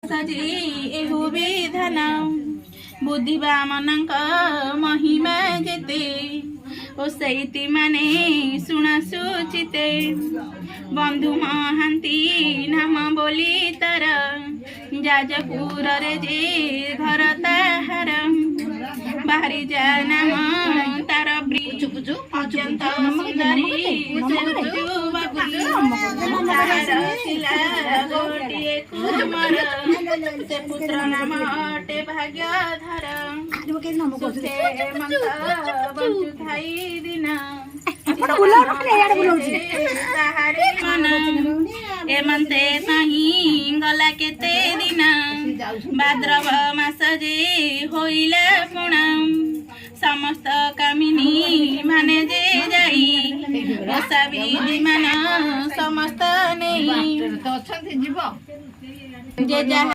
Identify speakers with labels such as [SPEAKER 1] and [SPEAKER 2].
[SPEAKER 1] सजी एहु विधान बुद्धिबा मनंक महिमा जेते ओ सैती माने शुणा सुचिते बंधु महांती नाम बोली तर जाजपुर रे जे घर ताहार बाहरी जा नाम तार अत्यंत सुंदरी गोटे कुमार से पुत्र नाम अटे भाग्यधर बंचुथाई दिन एमंते नहीं गला केते दिन भाद्रव मास जे होइला पुणा समस्त कामिनी माने जे जाई ओसा विधि मान समस्त नहीं जे